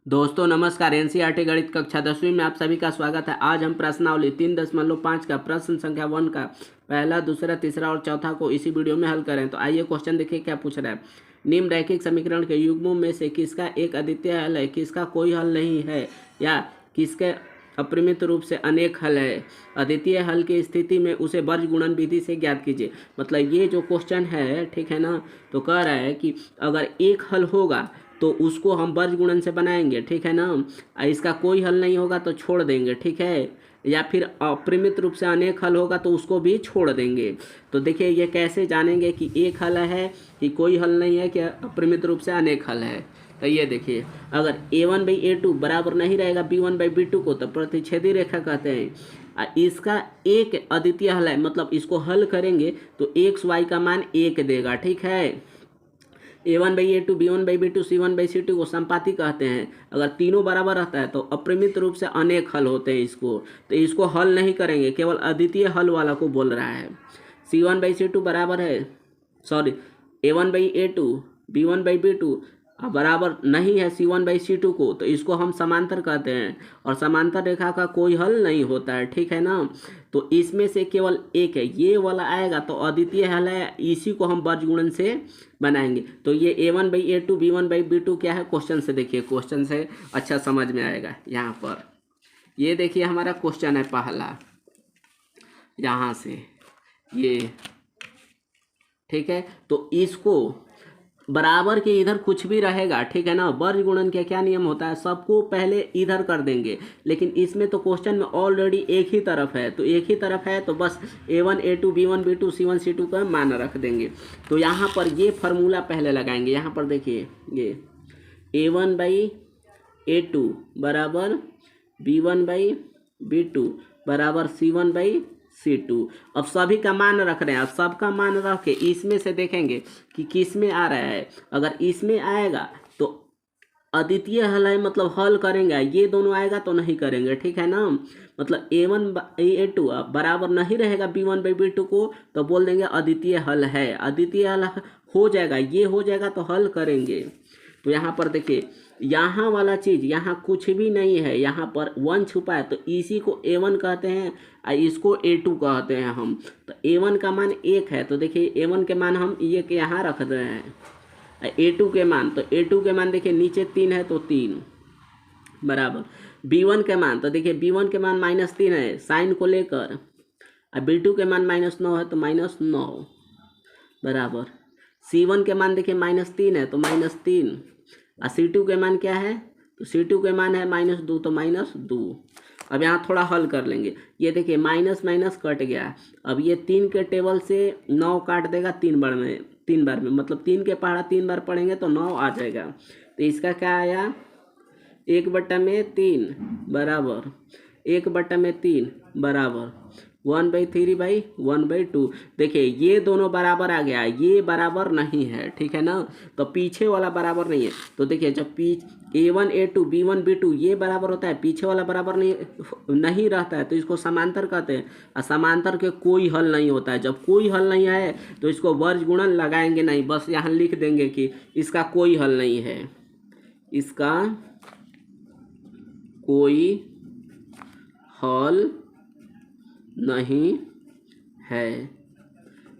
दोस्तों नमस्कार। एनसीईआरटी गणित कक्षा 10वीं में आप सभी का स्वागत है। आज हम प्रश्नावली 3.5 का प्रश्न संख्या 1 का पहला, दूसरा, तीसरा और चौथा को इसी वीडियो में हल करें। तो आइए क्वेश्चन देखिए क्या पूछ रहा है। निम्न रैखिक समीकरण के युग्मों में से किसका एक अद्वितीय हल है, किसका कोई हल नहीं है, या किसके अपरिमित रूप से अनेक हल है। अद्वितीय हल की स्थिति में उसे वर्ग गुणन विधि से ज्ञात कीजिए। मतलब ये जो क्वेश्चन है, ठीक है ना, तो कह रहा है कि अगर एक हल होगा तो उसको हम वर्ग गुणन से बनाएंगे, ठीक है ना। इसका कोई हल नहीं होगा तो छोड़ देंगे, ठीक है। या फिर अपरिमित रूप से अनेक हल होगा तो उसको भी छोड़ देंगे। तो देखिए ये कैसे जानेंगे कि एक हल है कि कोई हल नहीं है, कि अपरिमित रूप से अनेक हल है। तो ये देखिए, अगर a1/a2 बराबर नहीं रहेगा b1/b2 को, तो प्रतिच्छेदी रेखा कहते हैं। इसका एक अद्वितीय हल है, मतलब इसको हल करेंगे तो एक्स वाई का मान 1 देगा, ठीक है। a1/a2 b1/b2 c1/c2 को संपाती कहते हैं। अगर तीनों बराबर रहता है तो अपरिमित रूप से अनेक हल होते हैं इसको। तो इसको हल नहीं करेंगे, केवल अद्वितीय हल वाला को बोल रहा है। c1/c2 बराबर है, सॉरी, a1/a2 b1/b2 बराबर नहीं है c1/c2 को, तो इसको हम समांतर कहते हैं। और समांतर रेखा का कोई हल नहीं होता है, ठीक है ना। तो इसमें से केवल एक है, ये वाला आएगा तो अद्वितीय हल है, इसी को हम वर्ग गुणन से बनाएंगे। तो ये a1/a2 b1/b2 क्या है, क्वेश्चन से देखिए, क्वेश्चन से अच्छा समझ में आएगा। यहाँ पर ये देखिए हमारा क्वेश्चन है पहला, यहाँ से ये, ठीक है। तो इसको बराबर के इधर कुछ भी रहेगा, ठीक है ना। वर्ग गुणन का क्या नियम होता है, सबको पहले इधर कर देंगे। लेकिन इसमें तो क्वेश्चन में ऑलरेडी एक ही तरफ है, तो एक ही तरफ है तो बस a1 a2 b1 b2 c1 c2 का मान रख देंगे। तो यहाँ पर ये फार्मूला पहले लगाएंगे। यहाँ पर देखिए, ये a1/a2 बराबर b1/b2 बराबर c1/c2। अब सभी का मान रख रहे हैं। अब सबका मान रख के इसमें से देखेंगे कि किस में आ रहा है। अगर इसमें आएगा तो अद्वितीय हल है, मतलब हल करेंगे। ये दोनों आएगा तो नहीं करेंगे, ठीक है ना। मतलब a1/a2 बराबर नहीं रहेगा b1/b2 को, तो बोल देंगे अद्वितीय हल है। अद्वितीय हल हो जाएगा, ये हो जाएगा तो हल करेंगे। तो यहाँ पर देखिए, यहाँ वाला चीज़ यहाँ कुछ भी नहीं है, यहाँ पर 1 छुपा है, तो इसी को a1 कहते हैं और इसको a2 कहते हैं हम। तो a1 का मान 1 है, तो देखिए a1 के मान हम ये के यहाँ रख रहे हैं। a2 के मान, तो a2 के मान देखिए नीचे 3 है तो 3 बराबर b1 के मान, तो देखिए b1 के मान -3 है साइन को लेकर, और b2 के मान -9 है तो -9 बराबर c1 के मान देखिए -3 है तो -3, और c2 के मान क्या है, तो c2 के मान है -2 तो -2। अब यहाँ थोड़ा हल कर लेंगे। ये देखिए माइनस माइनस कट गया। अब ये 3 के टेबल से 9 काट देगा 3 बार में, मतलब 3 के पहाड़ा 3 बार पढ़ेंगे तो 9 आ जाएगा। तो इसका क्या आया, 1/3 बराबर 1/3 बराबर 1/3/1/2। देखिए ये दोनों बराबर आ गया, ये बराबर नहीं है, ठीक है ना। तो पीछे वाला बराबर नहीं है। तो देखिए जब a1 a2 b1 b2 ये बराबर होता है, पीछे वाला बराबर नहीं रहता है, तो इसको समांतर कहते हैं। और समांतर के कोई हल नहीं होता है। जब कोई हल नहीं है तो इसको वर्ग गुणन लगाएंगे नहीं, बस यहाँ लिख देंगे कि इसका कोई हल नहीं है, इसका कोई हल नहीं है।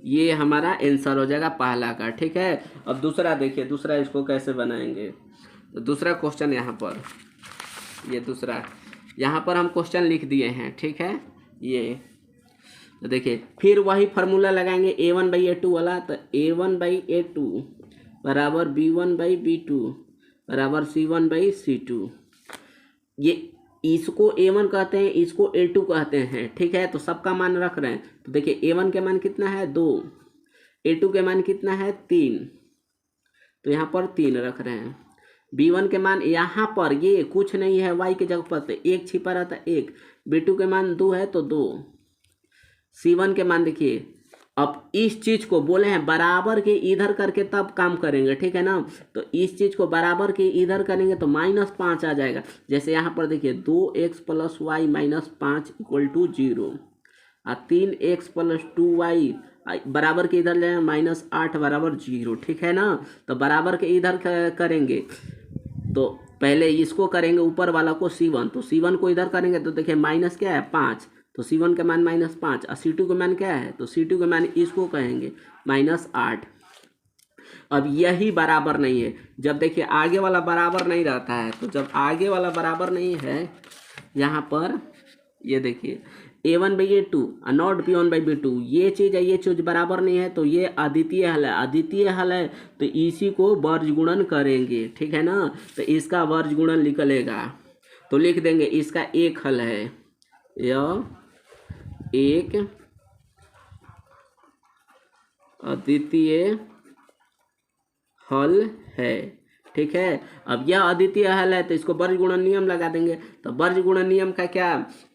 ये हमारा आंसर हो जाएगा पहला का, ठीक है। अब दूसरा देखिए, दूसरा इसको कैसे बनाएंगे। तो दूसरा क्वेश्चन यहाँ पर, ये दूसरा यहाँ पर हम क्वेश्चन लिख दिए हैं, ठीक है। ये तो देखिए फिर वही फार्मूला लगाएंगे a1/a2 वाला। तो a1/a2 बराबर b1/b2 बराबर c1/c2। ये इसको a1 कहते हैं, इसको a2 कहते हैं, ठीक है। तो सबका मान रख रहे हैं। तो देखिए a1 के मान कितना है 2, a2 के मान कितना है 3, तो यहाँ पर 3 रख रहे हैं। b1 के मान यहाँ पर ये कुछ नहीं है, y की जगह पर तो 1 छिपा रहता है 1, b2 के मान 2 है तो 2, c1 के मान देखिए। अब इस चीज को बोले हैं बराबर के इधर करके तब काम करेंगे, ठीक है ना। तो इस चीज को बराबर के इधर करेंगे तो -5 आ जाएगा। जैसे यहाँ पर देखिए 2x + y - 5 = 0, और 3x + 2y बराबर के इधर जाएगा -8 बराबर 0, ठीक है ना। तो बराबर के इधर करेंगे तो पहले इसको करेंगे ऊपर वाला को C1, तो C1 को इधर करेंगे तो देखिए माइनस क्या है 5, तो C1 का मान -5 और C2 का मान क्या है, तो C2 का मान इसको कहेंगे -8। अब यही बराबर नहीं है, जब देखिए आगे वाला बराबर नहीं रहता है, तो जब आगे वाला बराबर नहीं है यहाँ पर ये देखिए A1/A2 नॉट B1/B2, ये चीज़ है, ये चीज़ बराबर नहीं है, तो ये अद्वितीय हल है। अद्वितीय हल है तो इसी को वर्ज गुणन करेंगे, ठीक है ना। तो इसका वर्ज गुणन निकलेगा तो लिख देंगे इसका एक हल है, यह एक अद्वितीय हल है, ठीक है। अब यह अद्वितीय हल है तो इसको वर्ज गुणन नियम लगा देंगे। तो वर्ज गुणन नियम का क्या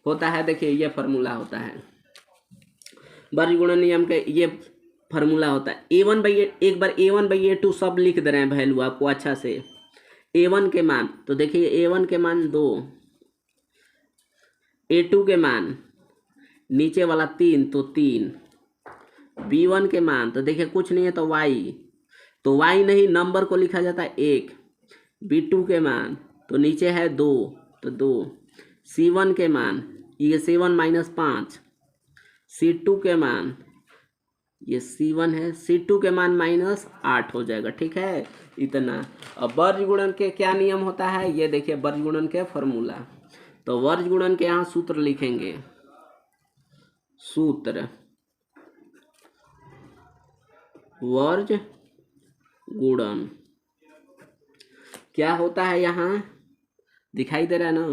होता है, देखिए ये फार्मूला होता है, वर्ज गुणन नियम का ये फार्मूला होता है एक बार A1/A2 सब लिख दे रहे हैं वैल्यू आपको अच्छा से। A1 के मान तो देखिए A1 के मान 2, A2 के मान नीचे वाला 3 तो 3, B1 के मान तो देखिए कुछ नहीं है तो Y, तो Y नहीं नंबर को लिखा जाता है 1, B2 के मान तो नीचे है 2 तो 2, C1 के मान ये C1 -5, C2 के मान ये C1 है, C2 के मान -8 हो जाएगा, ठीक है इतना। अब वर्ज गुणन के क्या नियम होता है, ये देखिए वर्ज गुणन के फॉर्मूला। तो वर्ज गुणन के यहाँ सूत्र लिखेंगे, सूत्र वर्ज गुणन क्या होता है यहाँ दिखाई दे रहा है ना,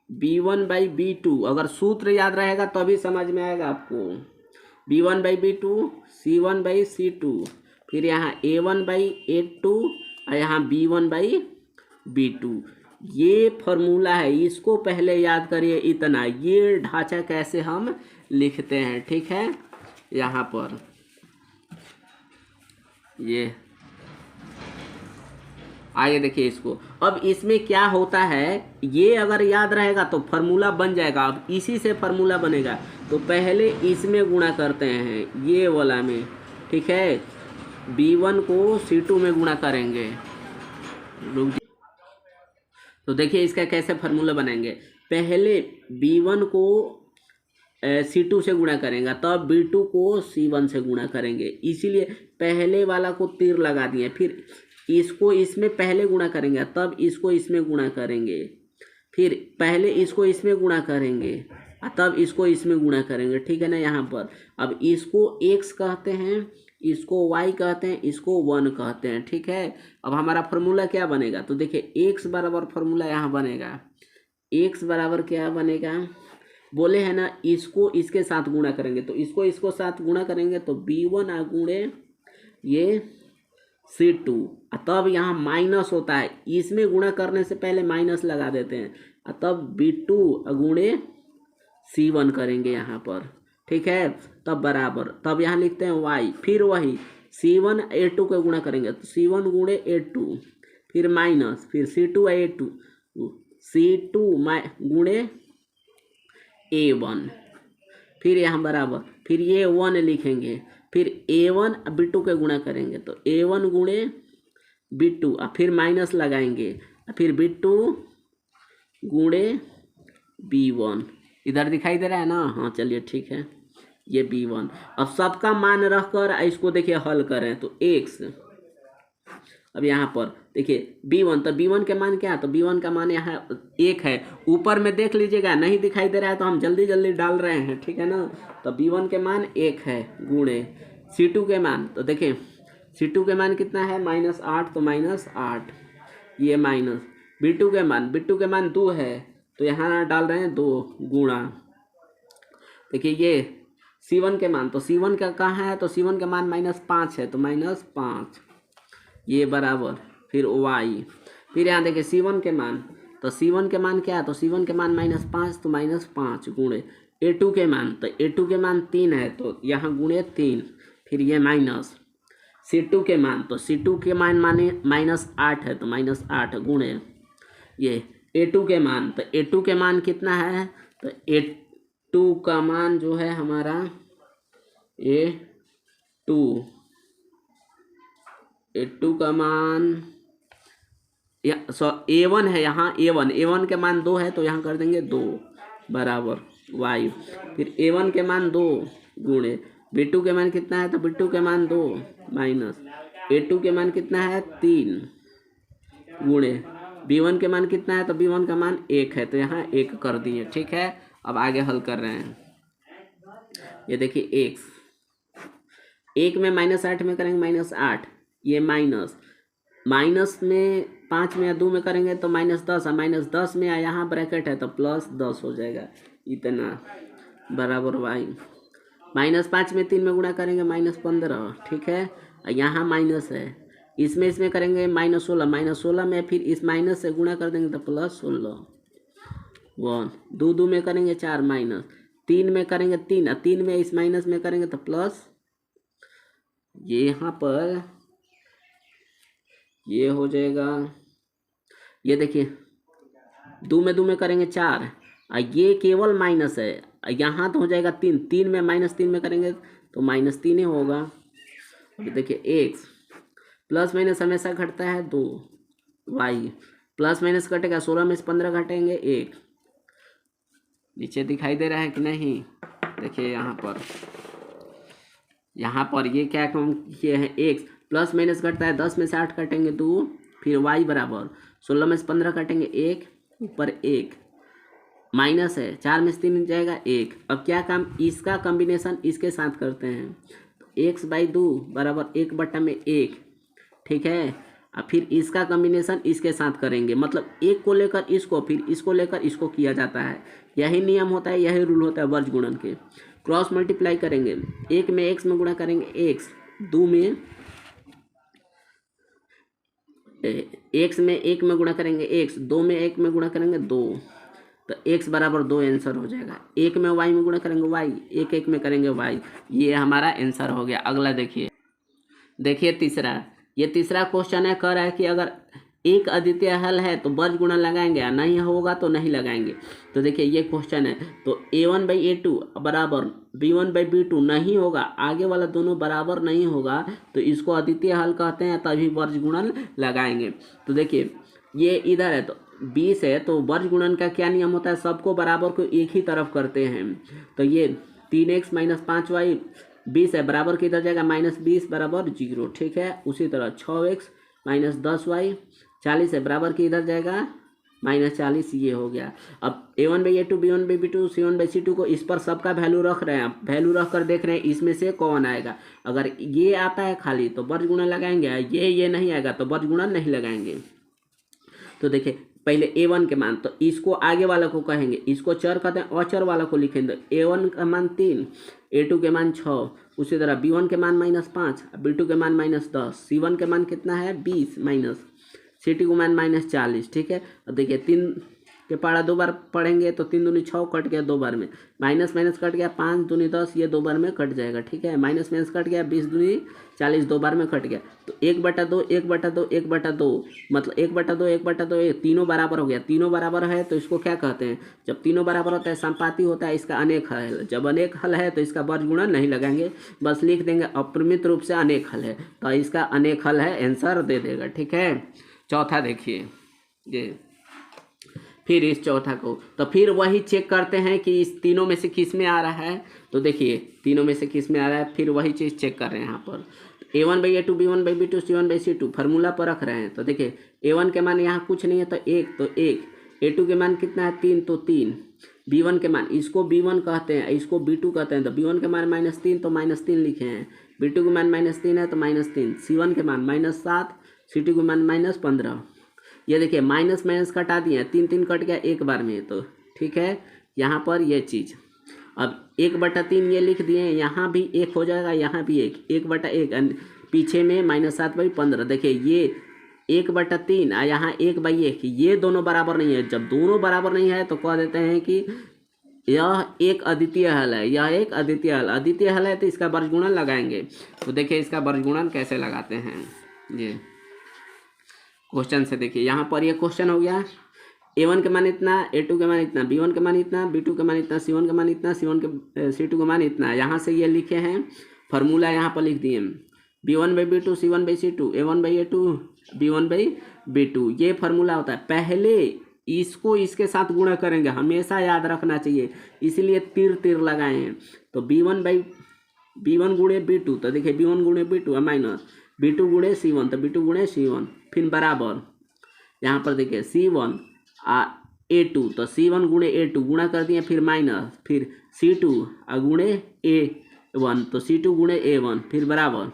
B1/B2, अगर सूत्र याद रहेगा तभी समझ में आएगा आपको। B1/B2 C1/C2, फिर यहाँ A1/A2 और यहाँ B1/B2, ये फॉर्मूला है, इसको पहले याद करिए इतना। ये ढांचा कैसे हम लिखते हैं, ठीक है। यहाँ पर ये आगे देखिए इसको। अब इसमें क्या होता है, ये अगर याद रहेगा तो फार्मूला बन जाएगा। अब इसी से फार्मूला बनेगा, तो पहले इसमें गुणा करते हैं ये वाला में, ठीक है। B1 को C2 में गुणा करेंगे, तो देखिए इसका कैसे फार्मूला बनाएंगे। पहले B1 को C2 से गुणा करेंगे, तब B2 को C1 से गुणा करेंगे, इसीलिए पहले वाला को तीर लगा दिए। फिर इसको इसमें पहले गुणा करेंगे, तब इसको इसमें गुणा करेंगे, फिर पहले इसको इसमें गुणा करेंगे, तब इसको इसमें गुणा करेंगे, ठीक है ना। यहाँ पर अब इसको x कहते हैं, इसको y कहते हैं, इसको 1 कहते हैं, ठीक है। अब हमारा फार्मूला क्या बनेगा, तो देखिए x बराबर फार्मूला यहाँ बनेगा, x बराबर क्या बनेगा, बोले है ना इसको इसके साथ गुणा करेंगे, तो इसको साथ गुणा करेंगे तो B1 गुणे ये C2, तब यहाँ माइनस होता है, इसमें गुणा करने से पहले माइनस लगा देते हैं, तब B2 गुणे C1 करेंगे यहाँ पर, ठीक है। तब बराबर, तब यहाँ लिखते हैं y, फिर वही C1 A2 को गुणा करेंगे तो C1 गुणे A2, फिर माइनस, फिर C2 A2, C2 गुणे A1, फिर यहाँ बराबर, फिर ये 1 लिखेंगे, फिर A1 B2 के गुणा करेंगे तो A1 गुणे B2, फिर माइनस लगाएंगे, फिर B2 गुणे B1, इधर दिखाई दे रहा है ना, हाँ चलिए ठीक है, ये B1। अब सबका मान रखकर इसको देखिए हल करें तो x, अब यहाँ पर देखिए B1, तो B1 के मान क्या है, तो B1 का मान यहाँ 1 है, ऊपर में देख लीजिएगा नहीं दिखाई दे रहा है तो हम जल्दी जल्दी डाल रहे हैं, ठीक है ना। तो B1 के मान 1 है गुणे C2 के मान, तो देखिए C2 के मान कितना है -8, तो -8 ये माइनस B2 के मान 2 है, तो यहाँ डाल रहे हैं 2 गुणा, देखिए ये C1 के मान, तो C1 का कहाँ है, तो C1 का मान -5 है, तो -5 ये बराबर, फिर y, फिर यहाँ देखिए C1 के मान, तो C1 के मान क्या है, तो C1 के मान -5, तो -5 गुणे A2 के मान, तो A2 के मान 3 है, तो यहाँ गुणे 3, फिर ये माइनस C2 के मान, तो C2 के मान माने -8 है, तो -8 गुणे ये A2 के मान, तो A2 के मान कितना है, तो A2 का मान जो है हमारा A2 का मान A1 है यहाँ, A1 के मान 2 है तो यहाँ कर देंगे 2 बराबर y। फिर A1 के मान 2 गुणे B2 के मान कितना है तो B2 के मान 2 माइनस A2 के मान कितना है 3 गुणे B1 के मान कितना है तो B1 का मान 1 है तो यहाँ 1 कर दिए। ठीक है, अब आगे हल कर रहे हैं। ये देखिए x 1 में -8 में करेंगे -8, ये माइनस में 5 में या 2 में करेंगे तो -10 है, -10 में यहाँ ब्रैकेट है तो +10 हो जाएगा इतना बराबर y। -5 में 3 में गुणा करेंगे -15। ठीक है, यहाँ माइनस है, इसमें करेंगे -16 में फिर इस माइनस से गुणा कर देंगे तो +16 1। 2 में करेंगे 4 माइनस 3 में करेंगे 3 में इस माइनस में करेंगे तो प्लस, ये यहाँ पर ये हो जाएगा। ये देखिए 2 में करेंगे 4 ये केवल माइनस है, यहाँ तो हो जाएगा 3 में -3 में करेंगे तो -3 ही होगा। अभी देखिए x प्लस माइनस हमेशा घटता है 2 y प्लस माइनस कटेगा 16 में से 15 घटेंगे 1। नीचे दिखाई दे रहा है कि नहीं? देखिए यहाँ पर ये क्या ये है x प्लस माइनस घटता है 10 में से 8 कटेंगे 2 फिर y बराबर 16 में से 15 कटेंगे 1 ऊपर 1 माइनस है 4 में से 3 जाएगा 1। अब क्या काम, इसका कॉम्बिनेशन इसके साथ करते हैं तो x/2 बराबर 1/1। ठीक है, अब फिर इसका कॉम्बिनेशन इसके साथ करेंगे, मतलब एक को लेकर इसको फिर इसको लेकर इसको किया जाता है। यही नियम होता है, यही रूल होता है वर्ग गुणन के। क्रॉस मल्टीप्लाई करेंगे, 1 में x में गुणा करेंगे x, 2 में x में 1 में गुणा करेंगे x, 2 में 1 में गुणा करेंगे 2 तो x बराबर 2 आंसर हो जाएगा। 1 में y में गुणा करेंगे y, 1 में करेंगे y, ये हमारा आंसर हो गया। अगला देखिए तीसरा, ये तीसरा क्वेश्चन है, कह रहा है कि अगर एक अद्वितीय हल है तो वर्ग गुणन लगाएंगे या नहीं होगा तो नहीं लगाएंगे। तो देखिए ये क्वेश्चन है, तो A1/A2 बराबर B1/B2 नहीं होगा, आगे वाला दोनों बराबर नहीं होगा तो इसको अद्वितीय हल कहते हैं, तभी वर्ग गुणन लगाएंगे। तो देखिए ये इधर है तो 20 है तो वर्ग गुणन का क्या नियम होता है, सबको बराबर को एक ही तरफ करते हैं। तो ये 3x - 5y 20 है, बराबर किधर जाएगा -20 बराबर 0। ठीक है, उसी तरह 6x - 10y 40 है, बराबर की इधर जाएगा -40, ये हो गया। अब A1/A2 B1/B2 C1/C2 को इस पर सबका वैल्यू रख रहे हैं, वैल्यू रख कर देख रहे हैं इसमें से कौन आएगा। अगर ये आता है खाली तो वर्ग गुणन लगाएंगे, ये नहीं आएगा तो वर्ग गुणन नहीं लगाएंगे। तो देखिए पहले A1 के मान, तो इसको आगे वाला को कहेंगे, इसको चर कहते हैं, अचर वाला को लिखेंगे। A1 का मान 3, A2 के मान 6, उसी तरह B1 के मान -5, B2 के मान -10, C1 के मान कितना है 20 माइनस C2 के मान -40। ठीक है, अब देखिए 3 के पढ़ा 2 बार पढ़ेंगे तो 3 दूनी 6 कट गया 2 बार में, माइनस कट गया 5 दूनी 10, ये 2 बार में कट जाएगा। ठीक है, माइनस कट गया 20 दूनी 40, 2 बार में कट गया तो 1/2 1/2 1/2 मतलब 1/2 1/2 तीनों बराबर हो गया। तीनों बराबर है तो इसको क्या कहते हैं, जब तीनों बराबर होता है संपाती होता है, इसका अनेक हल है। जब अनेक हल है तो इसका वर्ग गुणन नहीं लगाएंगे, बस लिख देंगे अपरिमित रूप से अनेक हल है तो इसका अनेक हल है, आंसर दे देगा। ठीक है, चौथा देखिए ये, फिर इस चौथा को तो फिर वही चेक करते हैं कि इस तीनों में से किस में आ रहा है। तो देखिए तीनों में से किस में आ रहा है, फिर वही चीज़ चेक कर रहे हैं यहाँ पर। A1/A2 B1/B2 C1/C2 फार्मूला पर रख रहे हैं। तो देखिए A1 के मान यहाँ कुछ नहीं है तो 1 तो 1, A2 के मान कितना है 3 तो 3, B1 के मान, इसको B1 कहते हैं इसको B2 कहते हैं, तो B1 के मान -3 तो -3 लिखे हैं, B2 के मान -3 है तो -3, C1 के मान -7, C2 के मान -15। ये देखिए माइनस कटा दिए, 3 कट गया एक बार में तो ठीक है, यहाँ पर ये चीज़। अब 1/3 ये लिख दिए, यहाँ भी 1 हो जाएगा, यहाँ भी 1/1 पीछे में -7/15। देखिए ये 1/3 और यहाँ 1/1, ये दोनों बराबर नहीं है। जब दोनों बराबर नहीं है तो कह देते हैं कि यह एक अद्वितीय हल है, यह एक अद्वितीय हल है तो इसका वर्ग गुणन लगाएंगे। तो देखिए इसका वर्ग गुणन कैसे लगाते हैं, ये क्वेश्चन से देखिए। यहाँ पर ये क्वेश्चन हो गया, A1 के मान इतना, A2 के मान इतना, B1 के मान इतना, B2 के मान इतना, C1 के मान इतना, C2 के मान इतना। यहाँ से ये लिखे हैं, फार्मूला यहाँ पर लिख दिए, B1/B2 C1/C2 A1/A2 b1/b2। ये फार्मूला होता है। पहले इसको इसके साथ गुणा करेंगे, हमेशा याद रखना चाहिए, इसलिए तीर तीर लगाए हैं। तो b1 गुणे b2, तो देखिए b1 गुणे b2 माइनस b2 गुणे c1, तो b2 गुणे c1, फिर बराबर यहाँ पर देखिए c1 a2, तो c1 गुणे a2 गुणा कर दिए, फिर माइनस, फिर c2 गुणे a1, तो c2 गुणे a1, फिर बराबर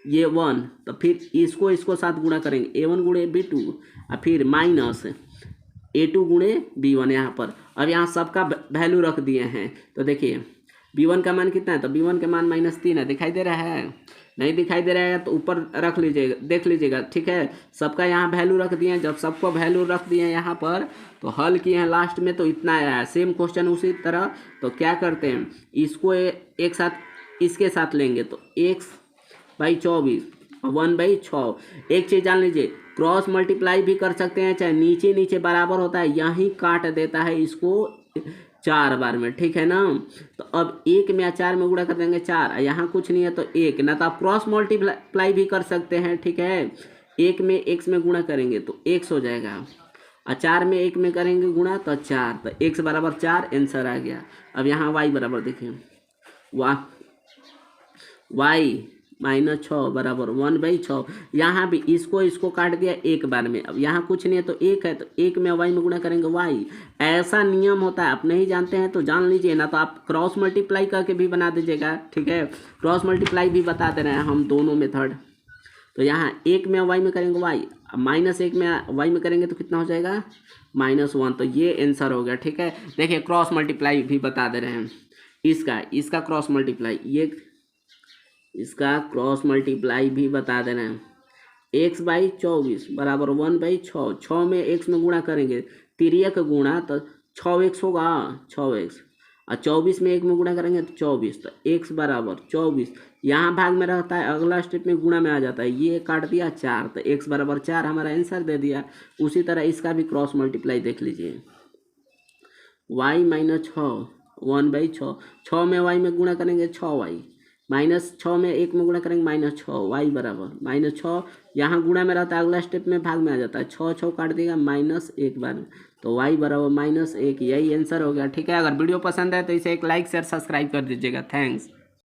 ये 1, तो फिर इसको साथ गुणा करेंगे, a1 गुणे b2 और फिर माइनस a2 गुणे b1 यहाँ पर। अब यहाँ सबका वैल्यू रख दिए हैं, तो देखिए b1 का मान कितना है, तो b1 का मान -3 है। दिखाई दे रहा है? नहीं दिखाई दे रहा है तो ऊपर रख लीजिएगा, देख लीजिएगा, ठीक है। सबका यहाँ वैल्यू रख दिए हैं। जब सबको वैल्यू रख दिए हैं यहाँ पर, तो हल किए हैं लास्ट में, तो इतना आया है। सेम क्वेश्चन उसी तरह। तो क्या करते हैं, इसको एक साथ इसके साथ लेंगे, तो x/24 1/6। एक चीज़ जान लीजिए, क्रॉस मल्टीप्लाई भी कर सकते हैं, चाहे नीचे नीचे बराबर होता है, यहीं काट देता है इसको 4 बार में, ठीक है ना। तो अब 1 में या 4 में गुणा कर देंगे 4, यहाँ कुछ नहीं है तो 1 ना, तो आप क्रॉस मल्टीप्लाई भी कर सकते हैं, ठीक है। 1 में x में गुणा करेंगे तो x हो जाएगा, और 4 में 1 में करेंगे गुणा तो 4, तो x बराबर 4 आंसर आ गया। अब यहाँ y बराबर देखिए, y -6 बराबर 1/6। यहाँ भी इसको काट दिया 1 बार में। अब यहाँ कुछ नहीं है तो 1 है, तो 1 में y में गुणा करेंगे y। ऐसा नियम होता है, आप नहीं जानते हैं तो जान लीजिए, ना तो आप क्रॉस मल्टीप्लाई करके भी बना दीजिएगा, ठीक है। क्रॉस मल्टीप्लाई भी बता दे रहे हैं हम, दोनों मेथड। तो यहाँ 1 में y में करेंगे y, -1 में y में करेंगे तो कितना हो जाएगा, -1। तो ये आंसर हो गया, ठीक है। देखिए क्रॉस मल्टीप्लाई भी बता दे रहे हैं, इसका क्रॉस मल्टीप्लाई, ये इसका क्रॉस मल्टीप्लाई भी बता देना है। x/24 बराबर 1/6। 6 में x में गुणा करेंगे, तिर्यक गुणा, तो 6x होगा, 6x, और 24 में 1 में गुणा करेंगे तो 24, तो x बराबर 24। यहाँ भाग में रहता है, अगला स्टेप में गुणा में आ जाता है, ये काट दिया 4, तो x बराबर 4 हमारा आंसर दे दिया। उसी तरह इसका भी क्रॉस मल्टीप्लाई देख लीजिए, y -6 1/6। 6 में y में गुणा करेंगे 6y, -6 में 1 में गुणा करेंगे -6, y बराबर -6। यहाँ गुणा में रहता है, अगला स्टेप में भाग में आ जाता है, 6 काट देगा -1 बार में, तो y बराबर -1। यही आंसर हो गया, ठीक है। अगर वीडियो पसंद है तो इसे एक लाइक शेयर सब्सक्राइब कर दीजिएगा। थैंक्स।